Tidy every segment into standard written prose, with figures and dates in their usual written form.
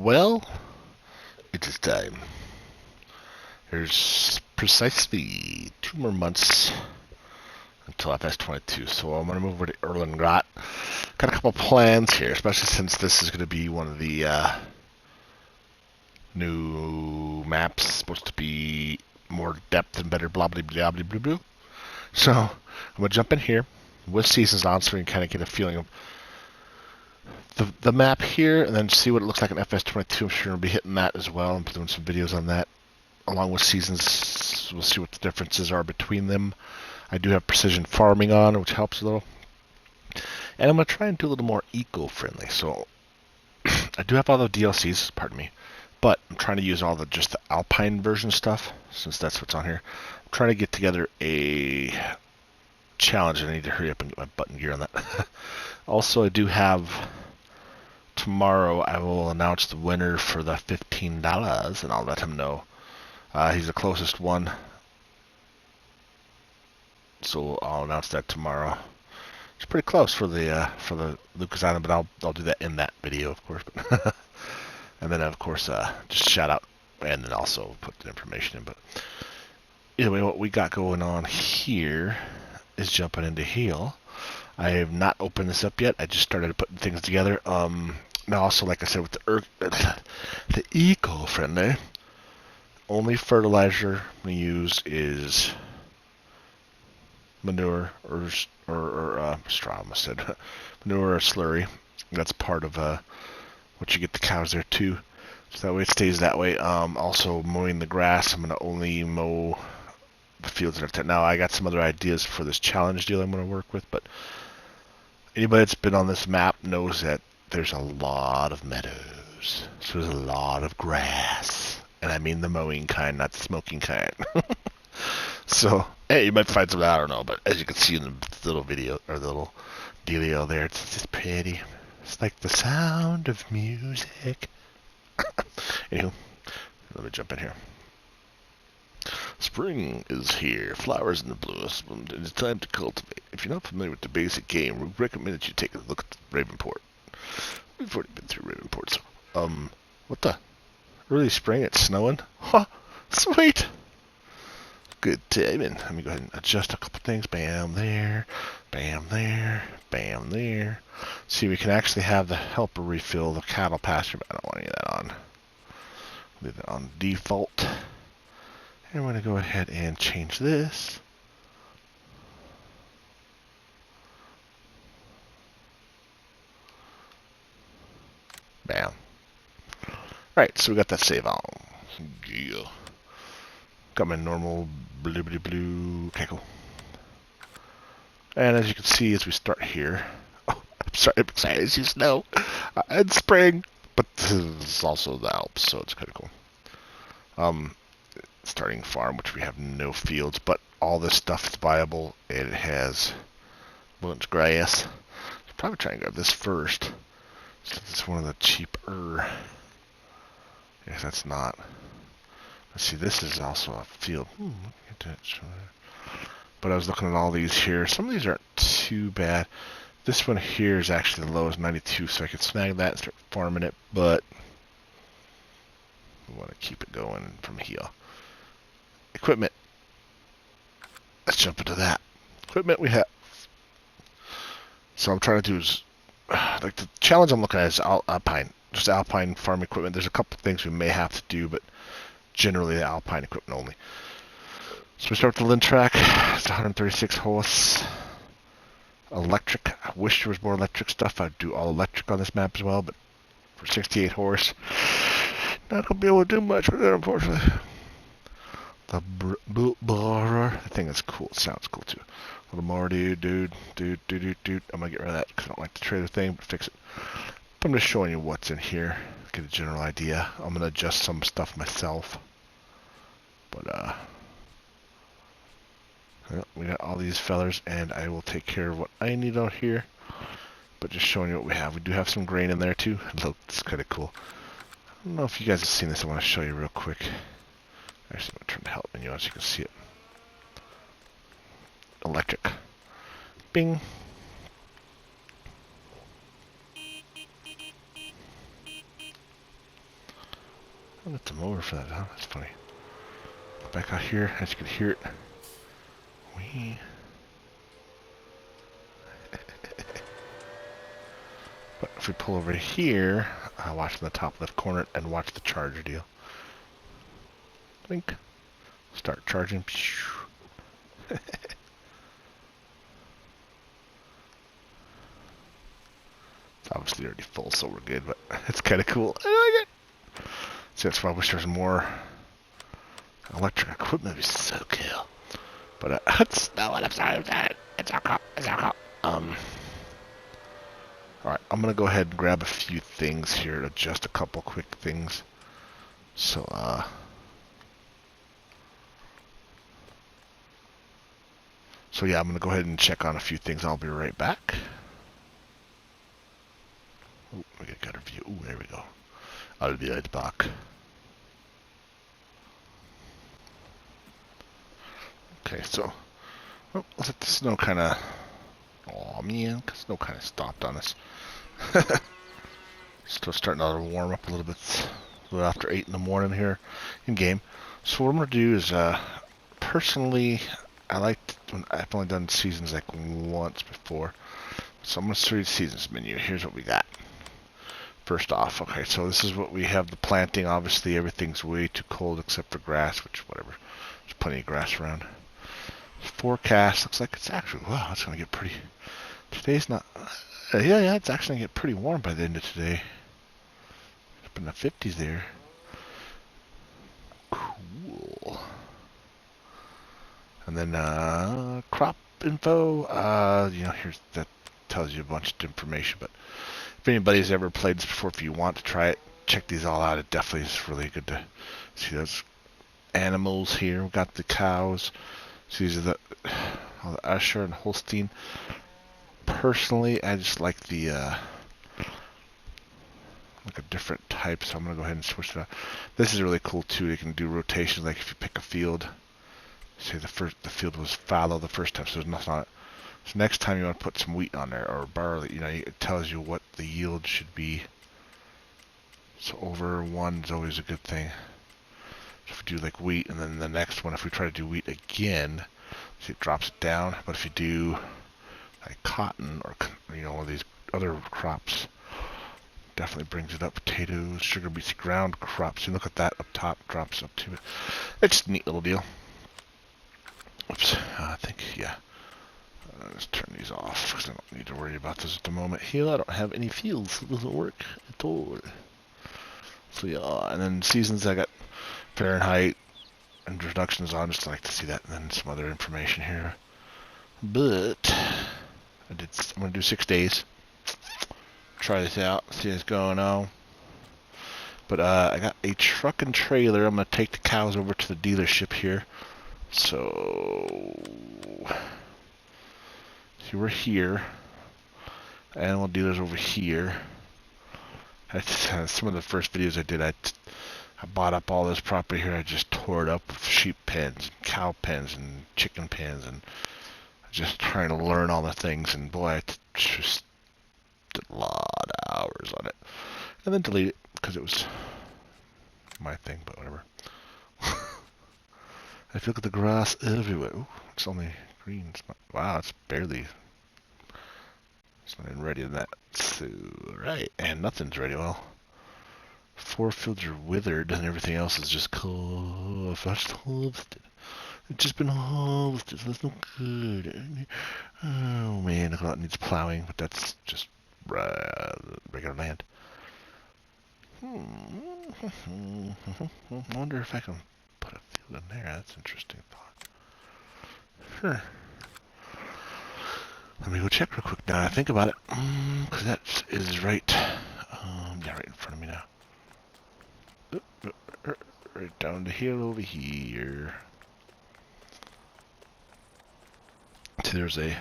Well, it is time. There's precisely 2 more months until FS22, so I'm going to move over to Erlengrat. Got a couple plans here, especially since this is going to be one of the new maps. Supposed to be more depth and better blah blah blah blah blah blah. So I'm going to jump in here with seasons on so we can kind of get a feeling of the map here, and then see what it looks like in FS22. I'm sure I'll be hitting that as well and doing some videos on that along with seasons. We'll see what the differences are between them. I do have precision farming on, which helps a little, and I'm going to try and do a little more eco-friendly. So I do have all the DLCs, pardon me, but I'm trying to use all the just the Alpine version stuff since that's what's on here. I'm trying to get together a challenge. I need to hurry up and get my button gear on that. Also, I do have tomorrow. I will announce the winner for the $15, and I'll let him know. He's the closest one, so I'll announce that tomorrow. It's pretty close for the Lucas Island, but I'll do that in that video, of course. And then of course just shout out and then also put the information in. But either way, what we got going on here is jumping into Heal. I have not opened this up yet. I just started putting things together. Now also, like I said, with the eco-friendly, only fertilizer we use is manure or straw. I almost said manure or slurry. That's part of what you get the cows there too. So that way it stays that way. Also mowing the grass. I'm gonna only mow the fields that are now. I got some other ideas for this challenge deal I'm gonna work with, but anybody that's been on this map knows that there's a lot of meadows. So there's a lot of grass. And I mean the mowing kind, not the smoking kind. So, hey, you might find something, I don't know, but as you can see in the little video, or the little dealio there, it's just pretty. It's like the sound of music. Anywho, let me jump in here. Spring is here, flowers in the bluest, and it's time to cultivate. If you're not familiar with the basic game, we recommend that you take a look at Ravenport. We've already been through Ravenport, so, what the? Early spring, it's snowing? Huh, sweet! Good timing. Let me go ahead and adjust a couple things. Bam there, bam there, bam there. See, we can actually have the helper refill the cattle pasture, but I don't want any of that on. Leave that on default. And we're going to go ahead and change this. Bam. Alright, so we got that save on. Yeah. Got my normal blue. Okay, cool. And as you can see, as we start here, oh, I'm sorry, as you know, it's spring, but this is also the Alps, so it's kind of cool. Starting farm, which we have no fields, but all this stuff is viable. It has bunch grass. I'll probably try and grab this first, since it's one of the cheaper. Yes, that's not. Let's see, this is also a field. But I was looking at all these here. Some of these aren't too bad. This one here is actually the lowest, 92, so I could snag that and start farming it, but we want to keep it going from here. Equipment. Let's jump into that. Equipment we have. So I'm trying to do is, like the challenge I'm looking at is Alpine. Just Alpine farm equipment. There's a couple things we may have to do, but generally the Alpine equipment only. So we start with the Lintrack. It's 136 horse. Electric. I wish there was more electric stuff. I'd do all electric on this map as well, but for 68 horse, not gonna be able to do much with it, unfortunately. The Borer. I think that's cool. It sounds cool too. A little more, dude. I'm gonna get rid of that because I don't like the trailer thing, but fix it. I'm just showing you what's in here. Get a general idea. I'm gonna adjust some stuff myself, but we got all these fellers, and I will take care of what I need out here. But just showing you what we have. We do have some grain in there too. Look, it's kind of cool. I don't know if you guys have seen this. I want to show you real quick. Actually, I'm going to turn the help menu on so you can see it. Electric. Bing. I'll let them over for that, huh? That's funny. Back out here, as you can hear it. Wee. But if we pull over here, watch in the top left corner and watch the charger deal. Blink. Start charging. It's obviously already full, so we're good, but it's kind of cool. I like it. See, that's why I wish there was more electric equipment. It'd be so cool. But that's not what I'm sorry. It's all cool. It's all cool. Alright, I'm going to go ahead and grab a few things here, just a couple quick things. So, yeah, I'm going to go ahead and check on a few things. I'll be right back. Oh, we got a better view. Oh, there we go. I'll be right back. Okay, so, well, let's let the snow kind of, oh man, the snow kind of stopped on us. Still starting to warm up a little bit after 8 in the morning here in game. So what I'm going to do is, personally, I've only done seasons like once before. So I'm going to show you the seasons menu. Here's what we got. First off, okay, so this is what we have, the planting. Obviously, everything's way too cold except for grass, which, whatever. There's plenty of grass around. Forecast, looks like it's actually, wow, it's going to get pretty, today's not, yeah, it's actually going to get pretty warm by the end of today. Up in the 50s there. Cool. And then, crop info, here's, that tells you a bunch of information, but if anybody's ever played this before, if you want to try it, check these all out. It definitely is really good to see those animals here. We've got the cows. So these are all the Usher and Holstein. Personally, I just like the like a different type, so I'm gonna go ahead and switch that. This is really cool too. You can do rotations, like if you pick a field. Say the field was fallow the first time, so there's nothing on it. So next time you want to put some wheat on there or barley, it tells you what the yield should be. So over 1 is always a good thing. So if we do like wheat, and then the next one, if we try to do wheat again, see it drops it down. But if you do like cotton or one of these other crops, definitely brings it up. Potatoes, sugar beets, ground crops. You look at that up top, drops up to it. It's just a neat little deal. Oops, I think, yeah. Let's turn these off because I don't need to worry about this at the moment. Here, I don't have any fields, so it doesn't work at all. So yeah, and then seasons, I got Fahrenheit, introductions on, just like to see that, and then some other information here. But I'm going to do 6 days. Try this out, see what's going on. But I got a truck and trailer. I'm going to take the cows over to the dealership here. So, see, we're here. Animal dealers over here. Some of the first videos I did, I bought up all this property here. I just tore it up with sheep pens, and cow pens, and chicken pens, and just trying to learn all the things. And boy, I just did a lot of hours on it. And then delete it because it was my thing, but whatever. I look at the grass everywhere. Ooh, it's only green. Wow, it's barely. It's not even ready in that. So, right, and nothing's ready. Well, 4 fields are withered, and everything else is just harvested. It's just been harvested, so that's no good. Oh man, look, that needs plowing, but that's just regular land. I wonder if I can put a field in there. That's an interesting thought. Sure. Let me go check real quick now. I think about it, because that is right. Yeah, right in front of me now. Right down the hill over here. See, there's a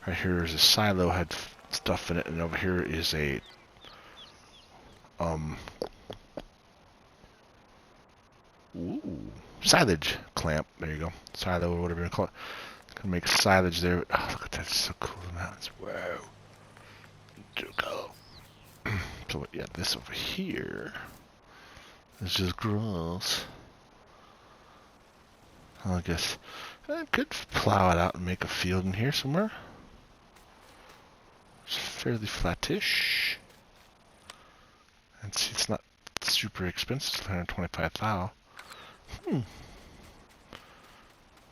right here is a silo had stuff in it, and over here is a silage clamp. There you go, silo or whatever you call it. It's gonna make silage there. Oh, look at that! It's so cool. The mountains. Wow. So So yeah, this over here is just grass. I guess I could plow it out and make a field in here somewhere. It's fairly flattish. And see, it's not super expensive. It's 125,000.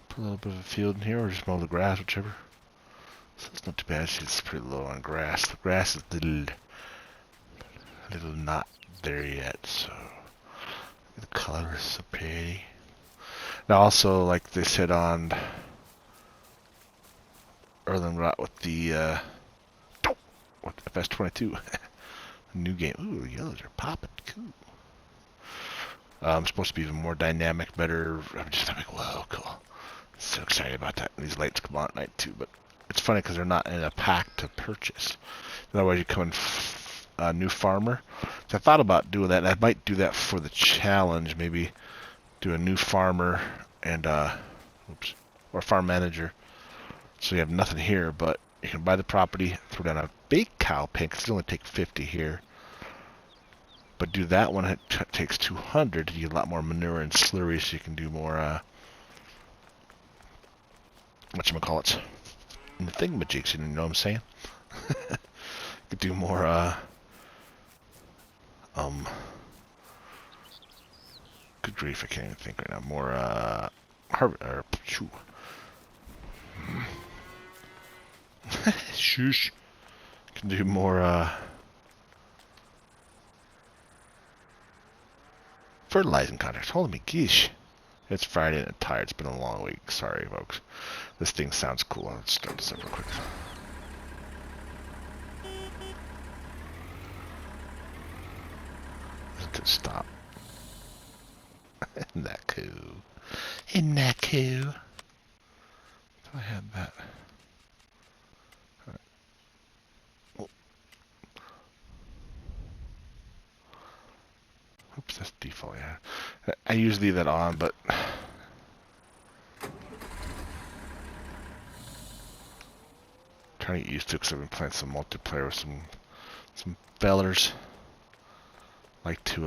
Put a little bit of a field in here, or just mow the grass, whichever. So it's not too bad. See, it's pretty low on grass. The grass is a little not there yet. So the color is so pretty. Now, also, like they said on Erlengrat with the with FS19, new game. Ooh, yellows are popping. Cool. Supposed to be even more dynamic, better. I'm just like, whoa, cool. So excited about that. And these lights come on at night too, but it's funny because they're not in a pack to purchase. Otherwise, you come in new farmer. So I thought about doing that, and I might do that for the challenge. Maybe do a new farmer and or farm manager. So you have nothing here, but you can buy the property, throw down a big cow pen, because it only take 50 here. But do that one, it takes 200. You get a lot more manure and slurry, so you can do more, whatchamacallits, in the thingamajigs, you know what I'm saying? You could do more, good grief, I can't even think right now. More, shoo. Shush. Can do more, fertilizing contracts. Holy me geesh. It's Friday and I'm tired. It's been a long week. Sorry, folks. This thing sounds cool. Let's start this up real quick. Let's stop. Isn't that cool? Isn't that cool? I had that. Right. Oh. Oops, that's default, yeah. I usually leave that on, but trying to get used to it because I've been playing some multiplayer with some fellers. Like to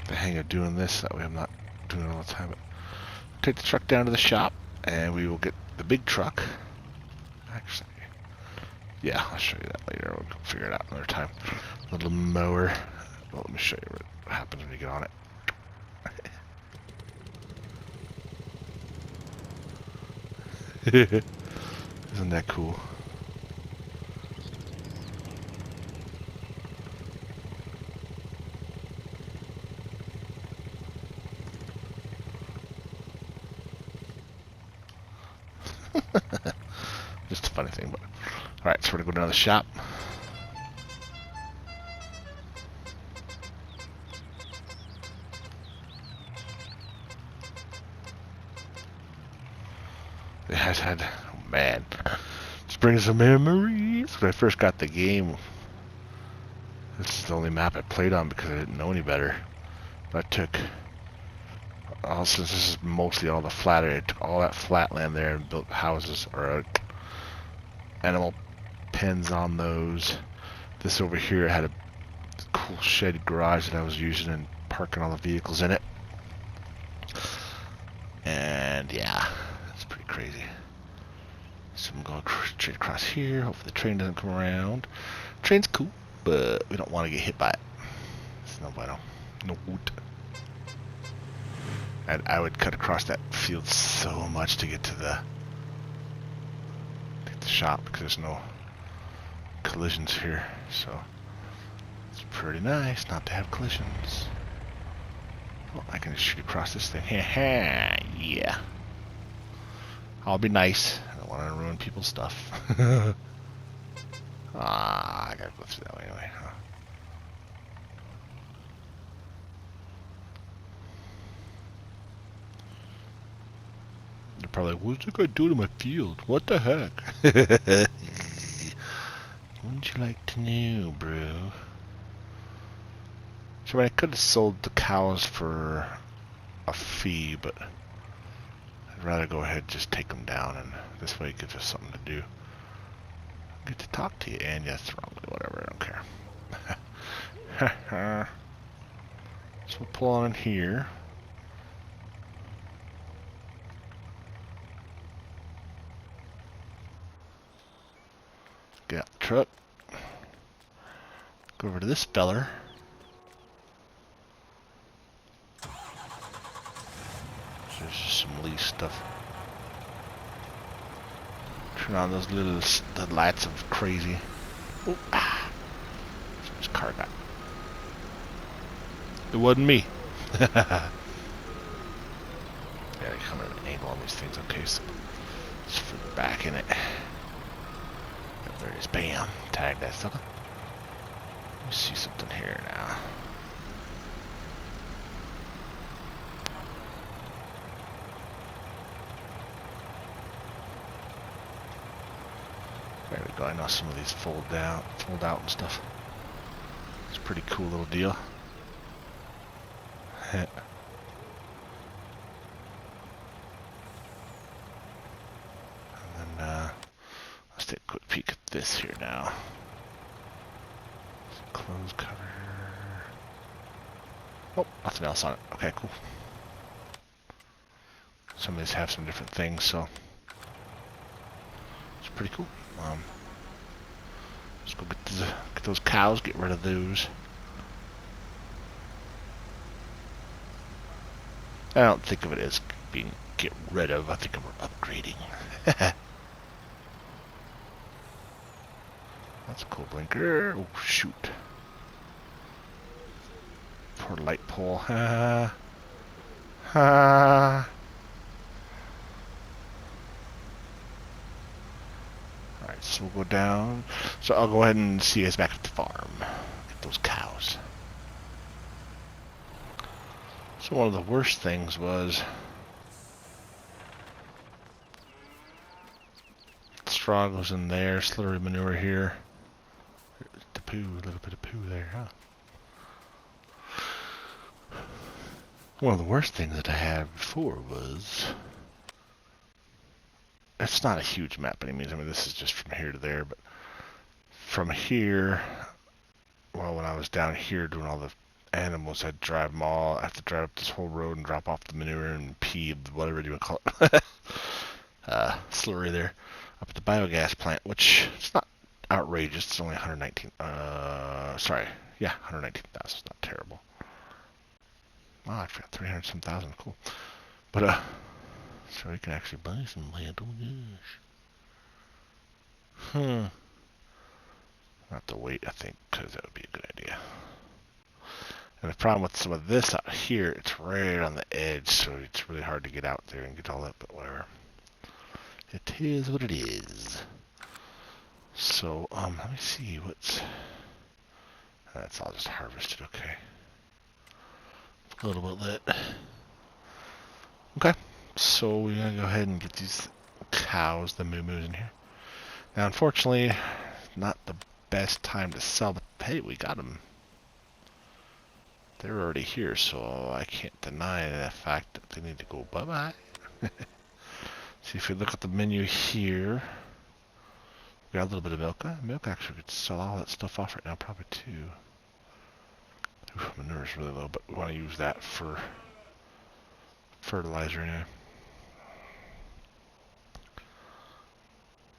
the hang of doing this. That way I'm not doing it all the time. But take the truck down to the shop, and we will get the big truck. Actually, yeah, I'll show you that later. We'll figure it out another time. Little mower. Well, let me show you what happens when you get on it. Isn't that cool? Just a funny thing, but alright, so we're gonna go down to the shop. It has had, oh man, this brings some memories. When I first got the game, this is the only map I played on because I didn't know any better. But I took, since this is mostly all the flat area, I took all that flat land there and built houses or animal pens on those. This over here had a cool shed garage that I was using and parking all the vehicles in it. And yeah, it's pretty crazy. So I'm going straight across here. Hopefully the train doesn't come around. Train's cool, but we don't want to get hit by it. It's no bueno. No woot. And I would cut across that field so much to get to the shop because there's no collisions here. So it's pretty nice not to have collisions. Well, I can just shoot across this thing. Yeah. I'll be nice. I don't want to ruin people's stuff. I gotta go through that way anyway. Huh? They're probably like, what's that guy doing in my field? What the heck? Wouldn't you like to know, bro? So I could have sold the cows for a fee, but I'd rather go ahead and just take them down, and this way it gives us something to do. I get to talk to you, and yes, wrong, whatever, I don't care. So we'll pull on in here. Get out the truck. Go over to this feller. There's just some lease stuff. Turn on those little the lights of crazy. Oh, ah. So this car got. It wasn't me. Yeah, they come at an angle on these things. Okay, so let's put back in it. There it is. Bam. Tag that sucker. Let me see something here now. There we go. I know some of these fold out and stuff. It's a pretty cool little deal. And then let's take a quick peek at this here now. Close cover. Oh, nothing else on it. Okay, cool. Some of these have some different things, so it's pretty cool. Let's go get those cows, get rid of those. I don't think of it as being get rid of. I think of we're upgrading. That's a cool blinker. Oh, shoot. Poor light pole. Ha. Ha. Alright, so we'll go down. So I'll go ahead and see you guys back at the farm. Get those cows. So one of the worst things was straw goes in there, slurry manure here. The poo, a little bit of poo there, huh? One of the worst things that I had before was, it's not a huge map by any means. I mean, this is just from here to there, but from here, well, when I was down here doing all the animals, I'd drive them all. I have to drive up this whole road and drop off the manure and pee, whatever you want to call it, slurry there, up at the biogas plant, which it's not outrageous. It's only 119. Sorry, yeah, 119,000. It's not terrible. Oh, I forgot 300 some thousand. Cool, but so we can actually buy some land. Oh my gosh. Not to wait, I think, because that would be a good idea. And the problem with some of this out here, it's right on the edge, so it's really hard to get out there and get all that, but whatever. It is what it is. So, let me see what's... That's all just harvested, okay. A little bit lit. Okay, so we're going to go ahead and get these cows, the moo-moos in here. Now, unfortunately, not the best time to sell, but hey, we got them. They're already here, so I can't deny the fact that they need to go bye-bye. See, if we look at the menu here, we got a little bit of milk. Milk actually could sell all that stuff off right now, probably too. Oof, manure is really low, but we want to use that for fertilizer anyway.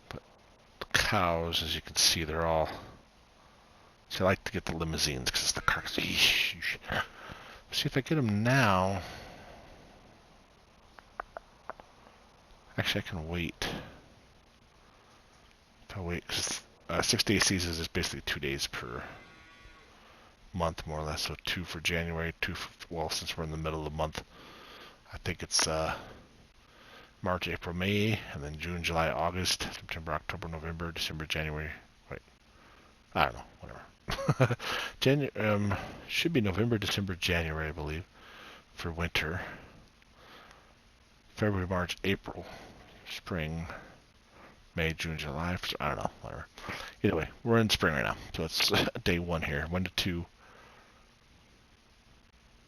But the cows, as you can see, they're all... See, I like to get the limousines because it's the cars. See if I get them now. Actually, I can wait. If I wait, because 6 day seasons is basically 2 days per month, more or less. So 2 for January, 2 for, well, since we're in the middle of the month, I think it's March, April, May, and then June, July, August, September, October, November, December, January. Wait, I don't know, whatever. Should be November, December, January, I believe, for winter. February, March, April, spring, May, June, July. I don't know, whatever. Either way, we're in spring right now, so it's day 1 here. 1 to 2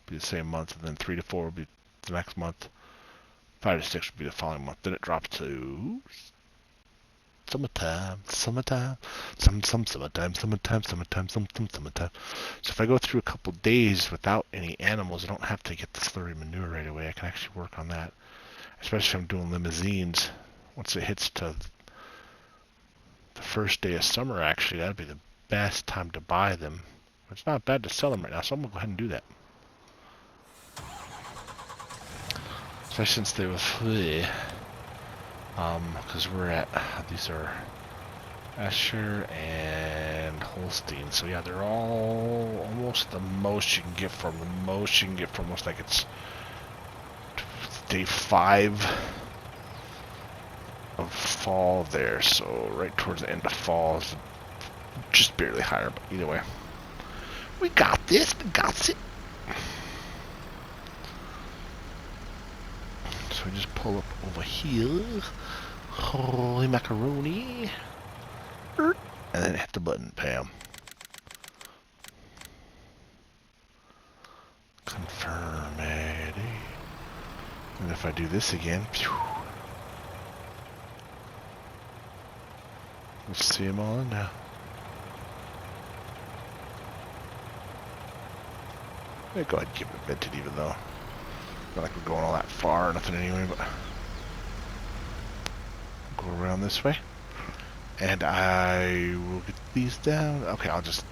be the same month, and then 3 to 4 will be the next month. 5 to 6 will be the following month. Then it drops to Summertime, summertime, summertime, summertime. So if I go through a couple days without any animals, I don't have to get the slurry manure right away. I can actually work on that, especially if I'm doing limousines. Once it hits to the first day of summer, actually, that'd be the best time to buy them. It's not bad to sell them right now, so I'm gonna go ahead and do that. Especially since they were free. Because we're at, these are Asher and Holstein. So yeah, they're all almost the most you can get from. The most you can get from looks like it's day 5 of fall there. So right towards the end of fall is just barely higher, but either way. We got this, we got it. So we just pull up over here. Holy macaroni. And then hit the button, Pam. Confirm it. And if I do this again, phew, let's see them all in now. I'm gonna go ahead and give it a minted even though. Not like we're going all that far or nothing anyway, but go around this way. And I will get these down. Okay, I'll just,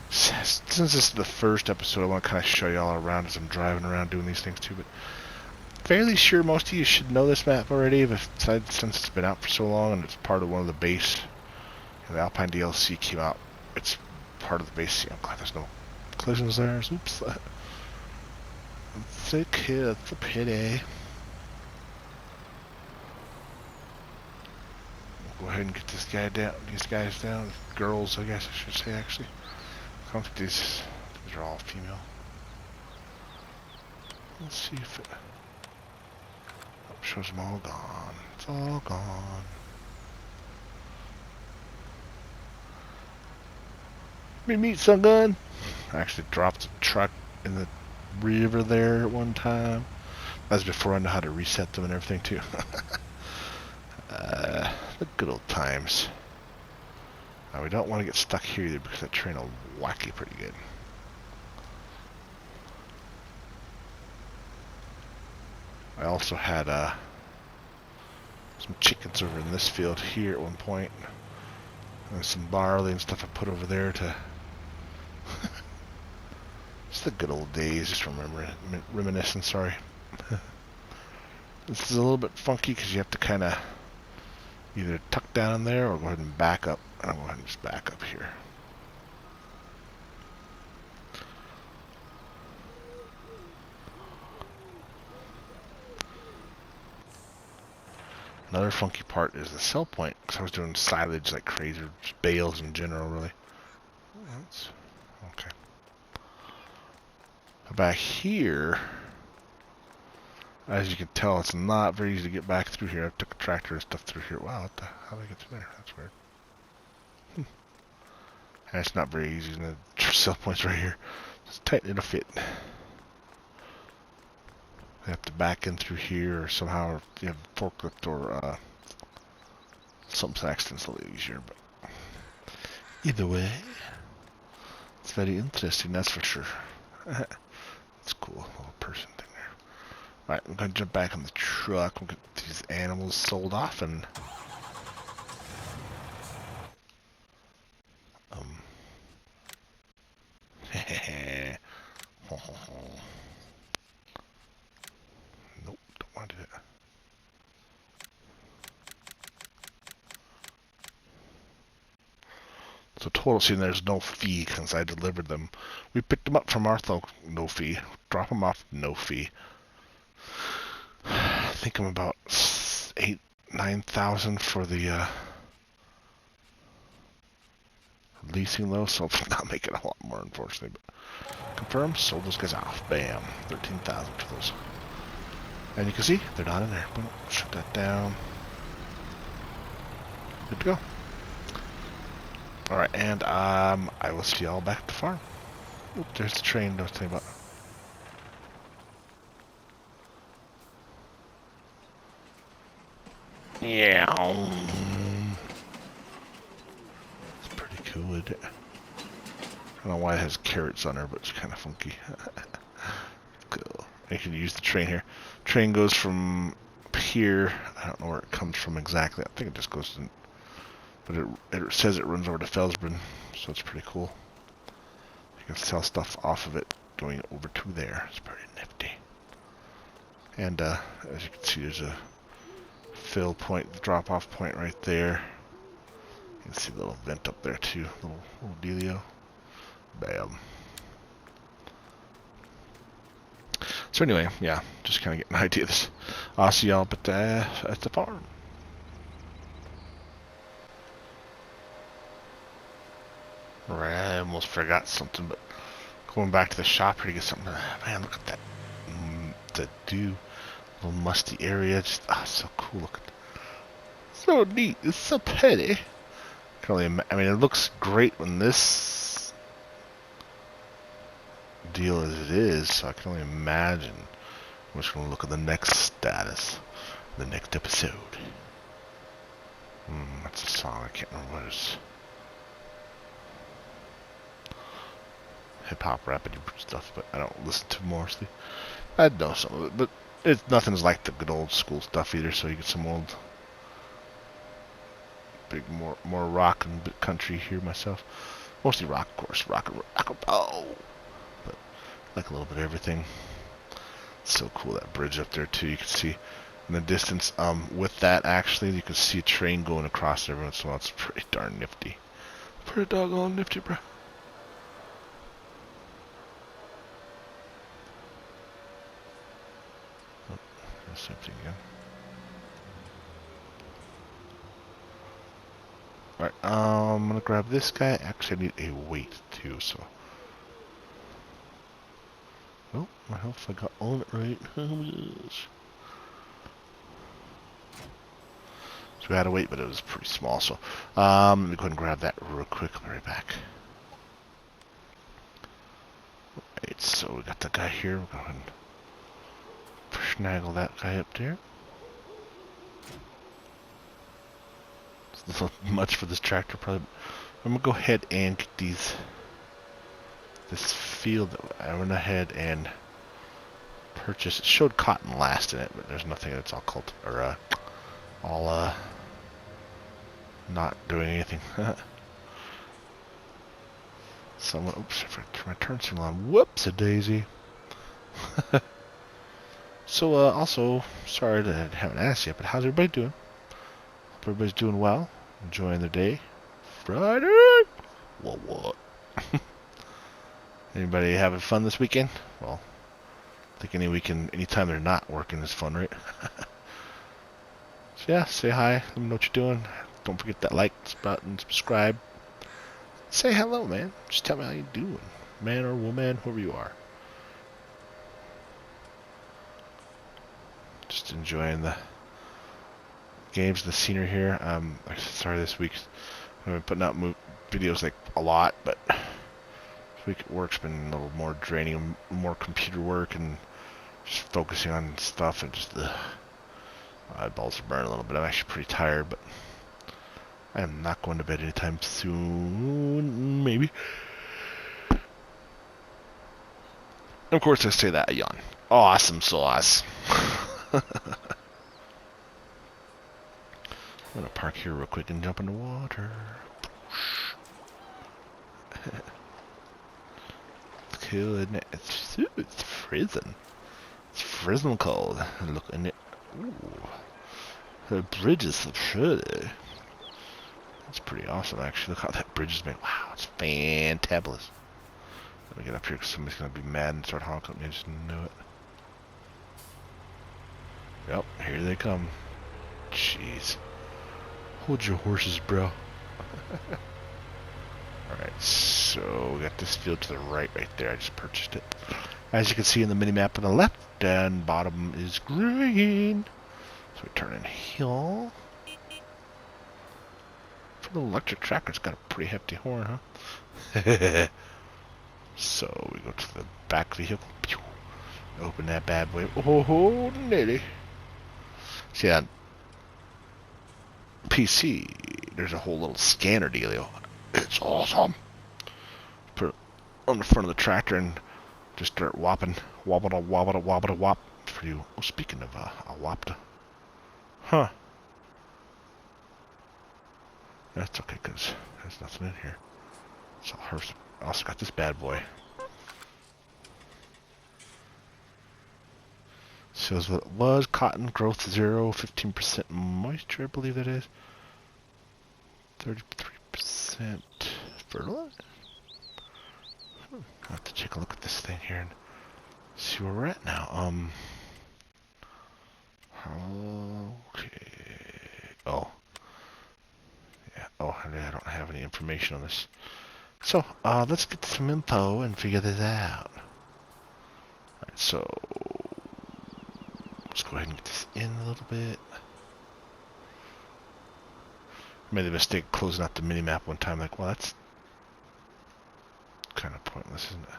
since this is the first episode, I want to kind of show you all around as I'm driving around doing these things too, but fairly sure most of you should know this map already, but since it's been out for so long and it's part of one of the base, the Alpine DLC came out, it's part of the base. I'm glad there's no collisions there. Oops. It's okay, it's a pity. Go ahead and get this guy down, these guys down, girls I guess I should say actually. I don't think these are all female. Let's see if it shows them all gone. It's all gone. Me meet some gun. I actually dropped a truck in the river there at one time. That was before I knew how to reset them and everything too. The good old times. Now we don't want to get stuck here either because that train will whack you pretty good. I also had some chickens over in this field here at one point. And some barley and stuff I put over there to... It's the good old days, just reminiscing, sorry. This is a little bit funky because you have to kind of either tuck down in there or go ahead and back up. I'll go ahead and just back up here. Another funky part is the sell point, because I was doing silage like crazy, or just bales in general, really. That's okay. Back here, as you can tell, it's not very easy to get back through here. I took a tractor and stuff through here. Wow, how did I get through there? That's weird. And it's not very easy. And the sell point's right here. It's tight, it'll fit. I have to back in through here or somehow, or you have a forklift or something's accidents a little easier. But either way, it's very interesting, that's for sure. It's cool, little person thing there. Alright, I'm going to jump back on the truck. We'll get these animals sold off and... Nope, don't want to do that. So total, see, there's no fee since I delivered them. We picked them up from Arthur, no fee. Drop them off, no fee. I think I'm about 8,000-9,000 for the leasing though, so I'm not making a lot more unfortunately. But confirm, sold those guys off. Bam, 13,000 for those. And you can see they're not in there. Boom, shut that down. Good to go. Alright, and I will see y'all back at the farm. Oop, there's the train, don't think about. Yeah. good. I don't know why it has carrots on there, but it's kind of funky. Cool. I can use the train here. Train goes from here. I don't know where it comes from exactly. I think it just goes to, but it says it runs over to Felsbrunn, so it's pretty cool. You can sell stuff off of it going over to there. It's pretty nifty. And as you can see, there's a fill point, the drop-off point right there. You can see the little vent up there too, little dealio. Bam. So anyway, yeah, just kind of get an idea of this. I'll see y'all at the farm. Right, I almost forgot something, but going back to the shop here to get something. Man, look at that. The dew, little musty area. Just so cool looking. So neat. It's so pretty. I mean, it looks great when this deal as it is, so I can only imagine. I'm just going to look at the next status, the next episode. That's a song, I can't remember what it is. Hip-hop, rappity stuff, but I don't listen to mostly. I know some of it, but nothing's like the good old school stuff either, so you get some old, big, more rock and country here myself. Mostly rock, of course, rock and roll. But like a little bit of everything. So cool, that bridge up there too. You can see in the distance, with that actually, you can see a train going across every once in a while. It's pretty darn nifty. Pretty doggone nifty, bro. Oh, that's empty again. Alright, I'm gonna grab this guy. Actually, I need a weight too, so. Oh, I hope I got all of it right. Oh yes. So we had a weight, but it was pretty small, so let me go ahead and grab that real quick. I'll be right back. Alright, so we got the guy here. We'll go ahead and snaggle that guy up there. It's a little much for this tractor, probably. I'm gonna go ahead and get this field. I went ahead and purchased. It showed cotton last in it, but there's nothing. It's all all not doing anything. Someone, oops, I forgot to turn my turn signal on. Whoops, a daisy. So, also, sorry that I haven't asked yet, but how's everybody doing? Hope everybody's doing well, enjoying their day. Friday. What? Anybody having fun this weekend? Well, I think anytime they're not working is fun, right? So yeah, say hi. Let me know what you're doing. Don't forget that like button, subscribe. Say hello, man. Just tell me how you're doing, man or woman, whoever you are. Just enjoying the games, the scenery here. Sorry, this week I've been putting out videos like a lot, but this week at work's been a little more draining, more computer work, and just focusing on stuff, and just the eyeballs are burning a little bit. I'm actually pretty tired, but I am not going to bed anytime soon. Maybe. Of course, I say that I yawn. Awesome sauce. I'm gonna park here real quick and jump in the water. It's cool, isn't it? It's freezing. It's freezing cold. Look in it. Ooh. The bridge is so pretty. That's pretty awesome, actually. Look how that bridge is made. Wow, it's fantabulous. Let me get up here because somebody's going to be mad and start honking at me. I just knew it. Yep, here they come. Jeez. Hold your horses, bro. Alright, so we got this field to the right there. I just purchased it. As you can see in the mini-map on the left, and bottom is green. So we turn in here. For the electric tractor, it's got a pretty hefty horn, huh? So we go to the back vehicle. Open that bad boy. Oh, nitty. See on PC, there's a whole little scanner dealio. It's awesome. Put it on the front of the tractor and just start whopping. Wobble, wobble, wobble, wop for you. Oh, speaking of a whopped. Huh. That's okay, because there's nothing in here. So I also got this bad boy. Shows what it was. Cotton growth 0, 15% moisture, I believe that is. 33% fertilizer. I'll have to take a look at this thing here and see where we're at now. Okay. Oh. Yeah. Oh, I don't have any information on this. So, let's get some info and figure this out. Alright, so let's go ahead and get this in a little bit. I made the mistake of closing out the mini-map one time. Like, well, that's kind of pointless, isn't it?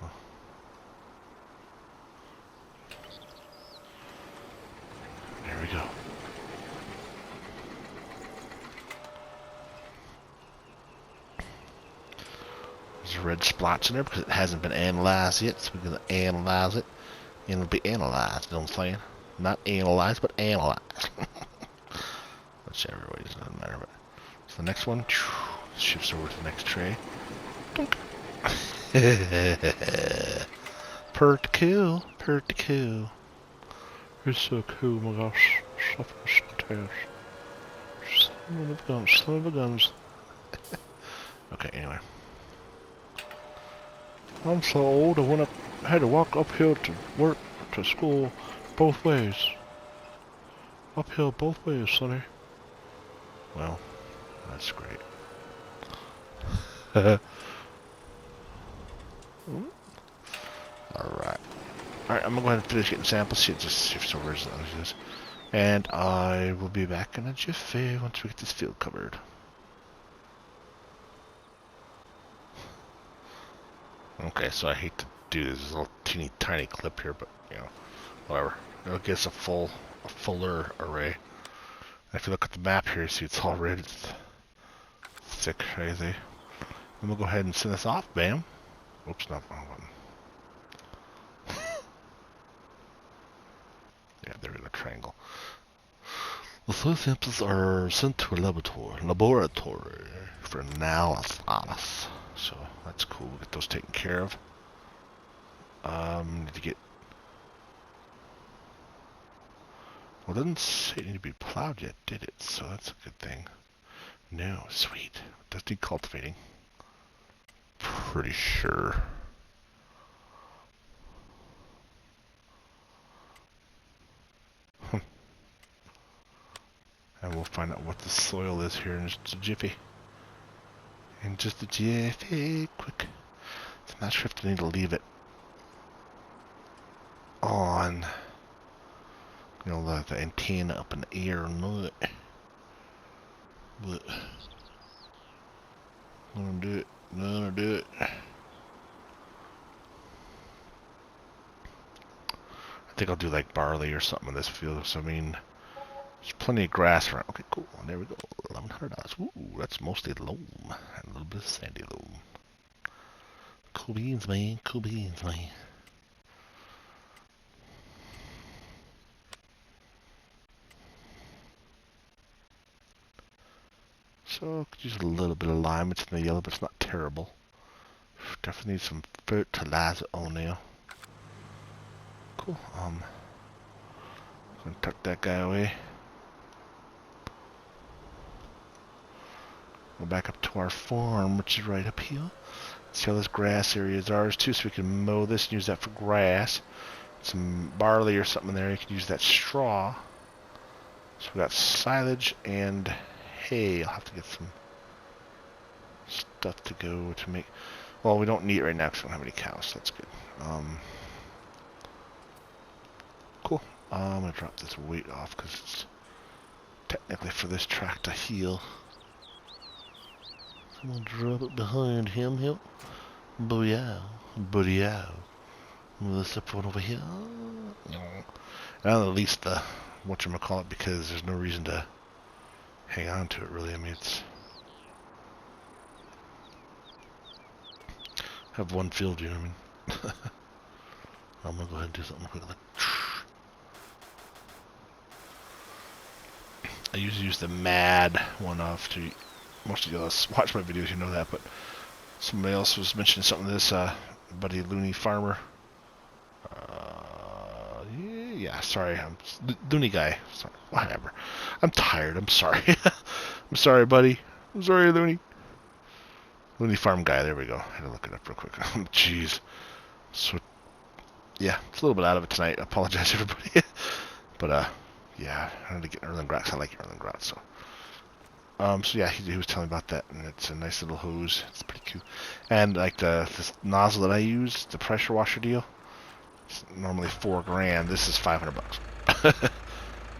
Well. There we go. There's red spots in there because it hasn't been analyzed yet, so we're going to analyze it. And it'll be analyzed, you know what I'm saying? Not analyzed, but analyzed. Whichever way, it doesn't matter. But so the next one shifts over to the next tray. Pert cool, pert cool. It's so cool, my gosh. Son of a guns, son of a guns. Okay, anyway. I'm so old, I had to walk uphill to work, to school, both ways. Uphill both ways, sonny. Well, that's great. Alright. Alright, I'm gonna go ahead and finish getting samples. See, it just shifts over as long as it is. And I will be back in a jiffy once we get this field covered. Okay, so I hate to do this little teeny tiny clip here, but you know, whatever. It'll get us a fuller array. If you look at the map here, you see it's all red. It's thick, crazy. And we'll go ahead and send this off. Bam. Oops, not wrong one. Yeah, there we go, triangle. The soil samples are sent to a laboratory for analysis. So that's cool. We'll get those taken care of. Need to get. Well, it doesn't say it need to be plowed yet, did it? So that's a good thing. No, sweet. It does need cultivating. Pretty sure. And we'll find out what the soil is here in just a jiffy. In just a jiffy, quick. So I'm not sure if I need to leave it on, you know, the antenna up in the air or not. But I'm gonna do it. I'm gonna do it. I think I'll do like barley or something in this field. So I mean, there's plenty of grass around. Okay, cool. There we go. $1,100. Ooh, that's mostly loam and a little bit of sandy loam. Cool beans, man. Cool beans, man. So, could use a little bit of lime. It's in the yellow, but it's not terrible. Definitely need some fertilizer on there. Cool. Gonna tuck that guy away. Go back up to our farm, which is right up here. See how this grass area is ours too, so we can mow this and use that for grass. Some barley or something in there, you can use that straw. So we got silage and hay. I'll have to get some stuff to go to make. Well, we don't need it right now because we don't have any cows, so that's good. Cool. I'm gonna drop this weight off because it's technically for this track to heel. I'm gonna drop it behind him here. Booyah. Booyah. Move this up one over here. And I'll release the whatchamacallit because there's no reason to hang on to it really. I mean, it's have one field, you know what I mean? I'm gonna go ahead and do something quick. I usually use the mad one off to most of you guys watch my videos, you know that, but somebody else was mentioning something to this buddy Looney Farmer. Yeah, sorry, I'm Looney guy. Sorry, whatever. I'm tired. I'm sorry. I'm sorry, buddy. I'm sorry, Looney. Looney Farm guy. There we go. I had to look it up real quick. Jeez. So, yeah, it's a little bit out of it tonight. I apologize, everybody. But yeah, I had to get Erlengrat. I like Erlengrat, so. So yeah, he was telling me about that, and it's a nice little hose. It's pretty cool. And like this nozzle that I use, the pressure washer deal, it's normally $4,000. This is $500.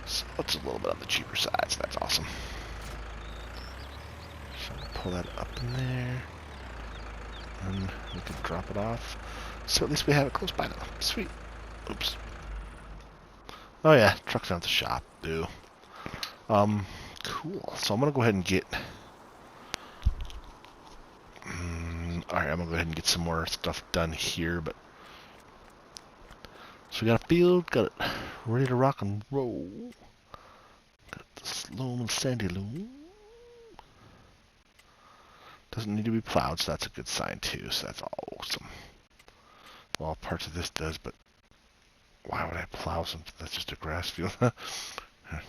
So it's a little bit on the cheaper side. So that's awesome. So I'm gonna pull that up in there, and we can drop it off. So at least we have it close by now. Sweet. Oops. Oh yeah, truck's down at the shop. Cool. So I'm gonna go ahead and get. Alright, I'm gonna go ahead and get some more stuff done here, but so we got a field, got it ready to rock and roll. Got this loam and sandy loam. Doesn't need to be plowed, so that's a good sign too. So that's awesome. Well, parts of this does, but why would I plow something that's just a grass field?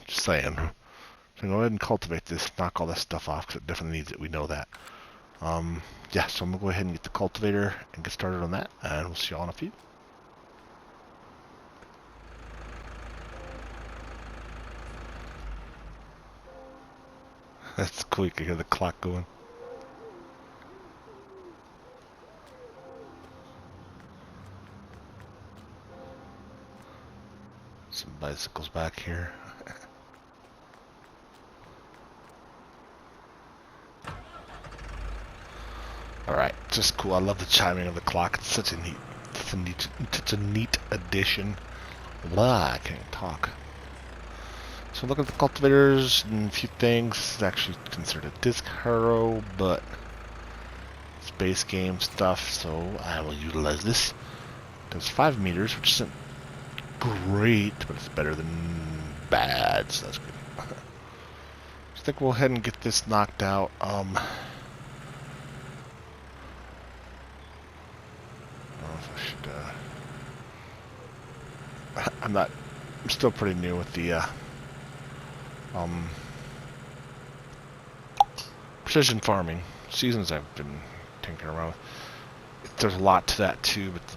Just saying. So go ahead and cultivate this, knock all that stuff off, because it definitely needs it. We know that. Yeah, so I'm going to go ahead and get the cultivator and get started on that, and we'll see y'all in a few. That's cool, you can hear the clock going. Some bicycles back here. Alright, just cool. I love the chiming of the clock. It's such a neat addition. Blah, I can't even talk. So look at the cultivators and a few things. It's actually considered a disc harrow, but it's base game stuff, so I will utilize this. It does 5 meters, which isn't great, but it's better than bad, so that's good. So I think we'll go ahead and get this knocked out. I don't know if I should, I'm still pretty new with the, precision farming. Seasons I've been tinkering around with. There's a lot to that too, but the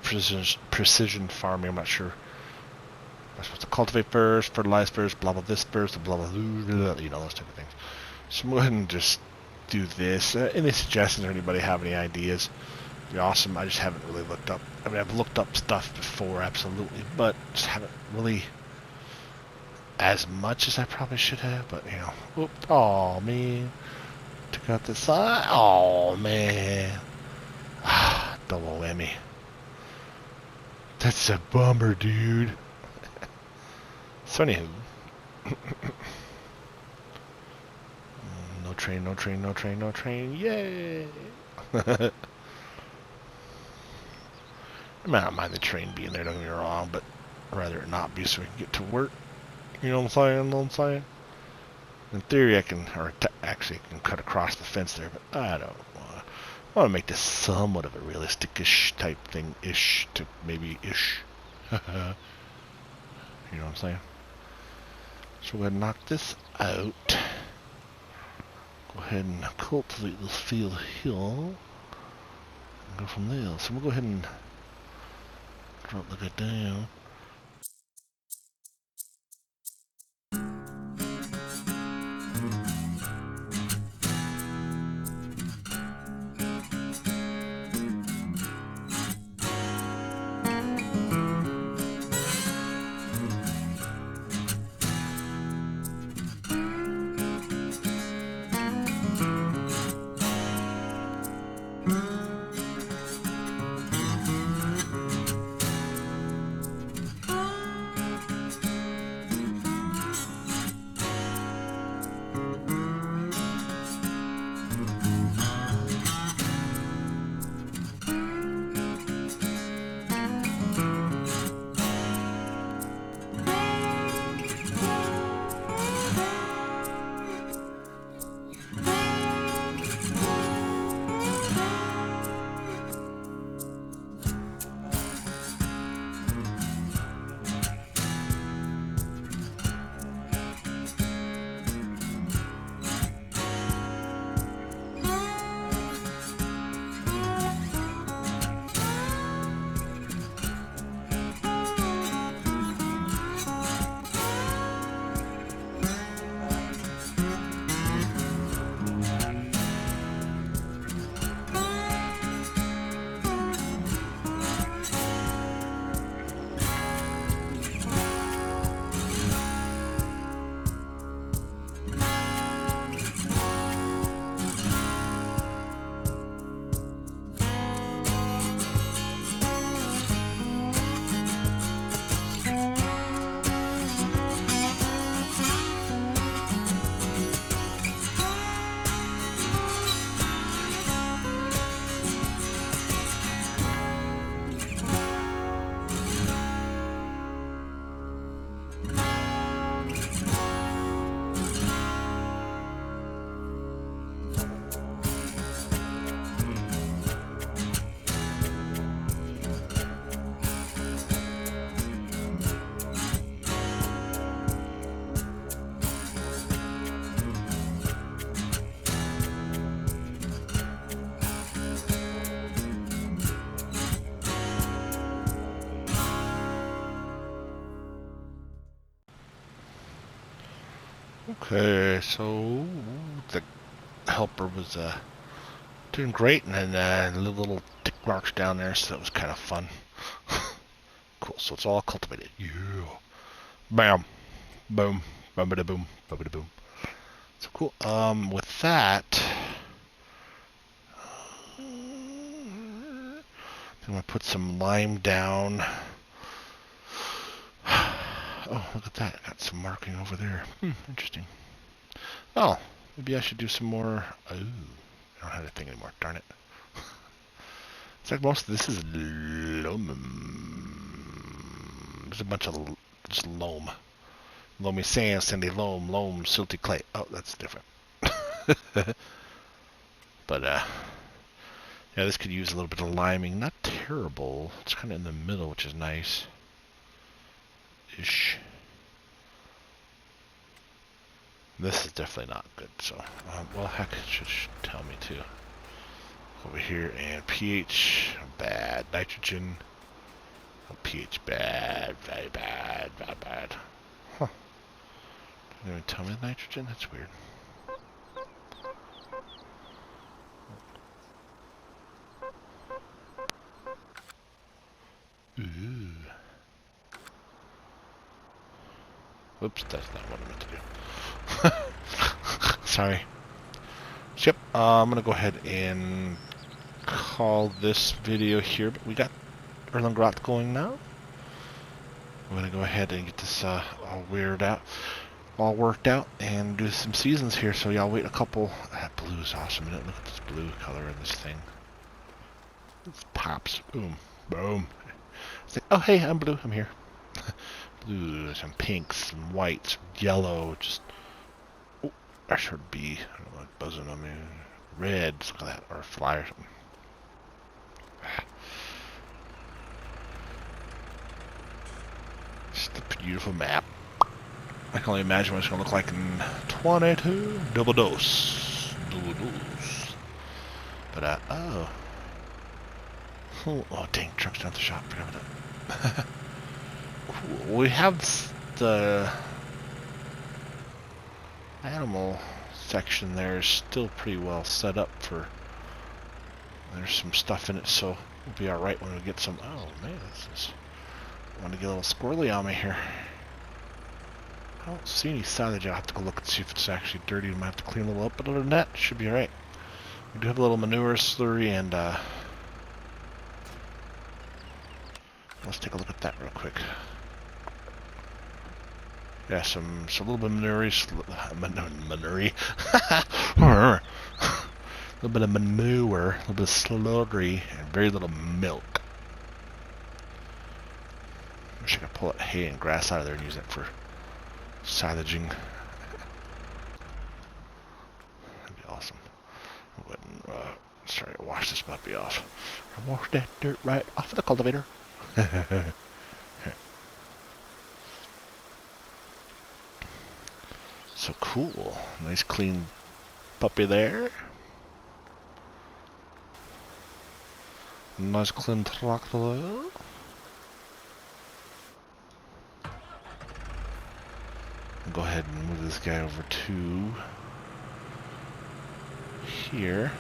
precision farming, I'm not sure. I'm supposed to cultivate first, fertilize first, blah blah this first, blah blah blah, you know, those type of things. So I'm going to go ahead and just do this. Any suggestions or anybody have any ideas? Be awesome. I just haven't really looked up. I mean, I've looked up stuff before, absolutely, but just haven't really as much as I probably should have. But you know, whoop, oh man, took out the side. Oh man, double whammy. That's a bummer, dude. So anywho, no train, no train, no train, no train. Yay! I don't mind the train being there, don't get me wrong, but I'd rather it not be so we can get to work. You know what I'm saying? In theory, I can, or actually I can cut across the fence there, but I don't want to. I want to make this somewhat of a realistic-ish type thing-ish to maybe-ish. You know what I'm saying? So we'll go ahead and knock this out. Go ahead and cultivate this field here. And go from there. So we'll go ahead and drop the guy down. Okay, so the helper was doing great, and then little tick marks down there, so that was kind of fun. Cool, so it's all cultivated. Yeah. Bam. Boom. Bum-ba-da boom. Bum-ba-da boom. So cool. With that, I'm gonna put some lime down. Oh, look at that. I got some marking over there. Interesting. Oh, maybe I should do some more. Oh, I don't have that thing anymore. Darn it. It's like most of this is loam. There's a bunch of just loam. Loamy sand, sandy loam, silty clay. Oh, that's different. But, yeah, this could use a little bit of liming. Not terrible. It's kind of in the middle, which is nice. Ish. This is definitely not good, so, well, heck, it should tell me too. Over here, and pH, bad. Nitrogen, pH, bad, very bad, bad, bad. Huh. Didn't even tell me the nitrogen? That's weird. Ooh. Whoops, that's not what I meant to do. Sorry. So, yep, I'm going to go ahead and call this video here, but we got Erlengrat going now. I'm going to go ahead and get this all worked out, and do some seasons here, so y'all wait a couple. That blue is awesome, isn't it? Look at this blue color in this thing. It pops. Boom. Boom. It's like, oh, hey, I'm blue. I'm here. Blue, some pinks, some whites, yellow, just... Oh, I should be. I don't know what buzzing on me. Red, look at that, or a fly or something. Just a beautiful map. I can only imagine what it's going to look like in 22. Double dose. Double dose. But, oh. Oh, dang, truck's down at the shop. Forgot about that. Cool. We have the animal section there is still pretty well set up for... There's some stuff in it, so we'll be alright when we get some... Oh, man, this is... I want to get a little squirrely on me here. I don't see any silage. I'll have to go look and see if it's actually dirty. I might have to clean a little up, but other than that, it should be alright. We do have a little manure slurry, and let's take a look at that real quick. Yeah, some little bit of manure, a little bit of manure, a little bit of slurry, and very little milk. Wish I could pull that hay and grass out of there and use that for silaging. That'd be awesome. Go ahead and, sorry, wash this puppy off. I wash that dirt right off of the cultivator. So cool. Nice clean puppy there. Nice clean tractor there. Go ahead and move this guy over to here.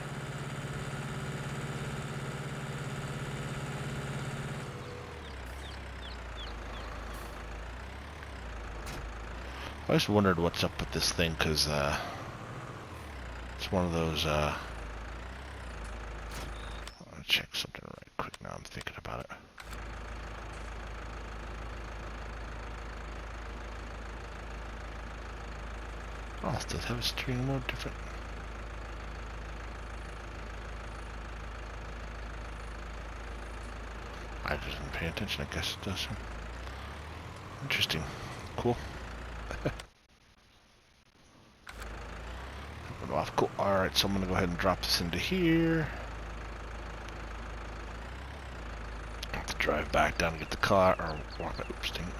I always wondered what's up with this thing, because it's one of those, I'll check something right quick now I'm thinking about it. Oh, it does have a steering mode different. I just didn't pay attention, I guess it does. Interesting. Cool. Off. Cool. Alright, so I'm going to go ahead and drop this into here. Have to drive back down and get the car, or walk, oops, dang it.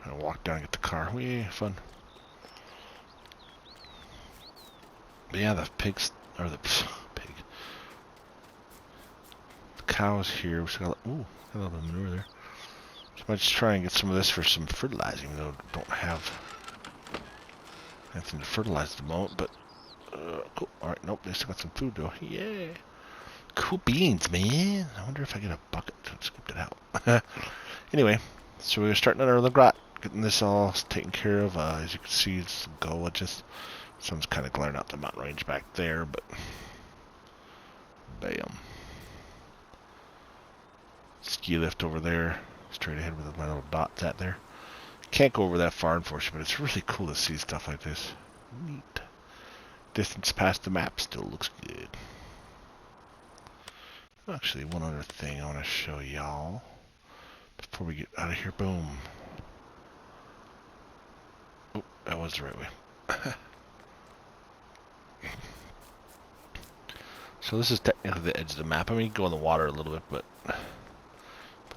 I'm going to walk down and get the car. Wee, fun. But yeah, the pigs, or the pig. The cows here. We got, ooh, got a little bit of manure there. So I might just try and get some of this for some fertilizing, though. Don't have Nothing to fertilize at the moment, but cool. Alright, nope, they still got some food though. Yeah. Cool beans, man. I wonder if I get a bucket to scoop it out. Anyway, so we're starting on Erlengrat, getting this all taken care of. As you can see, it's go. Just sun's kind of glaring out the mountain range back there, but bam. Ski lift over there, straight ahead with my little dots at there. Can't go over that far, unfortunately, but it's really cool to see stuff like this. Neat. Distance past the map still looks good. Actually, one other thing I want to show y'all before we get out of here. Boom. Oh, that was the right way. So this is technically the edge of the map. I mean, you can go in the water a little bit, but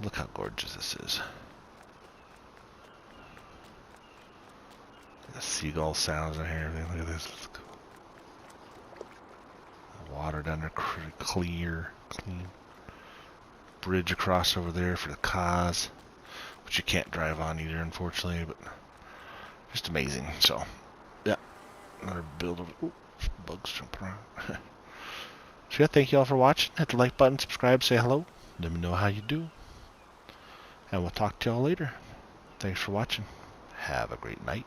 look how gorgeous this is. The seagull sounds in here. Look at this. Cool. The water down there, clean. Bridge across over there for the cars, which you can't drive on either, unfortunately, but just amazing. So, yeah, another build of bugs jumping around. So yeah, thank you all for watching. Hit the like button, subscribe, say hello. Let me know how you do. And we'll talk to y'all later. Thanks for watching. Have a great night.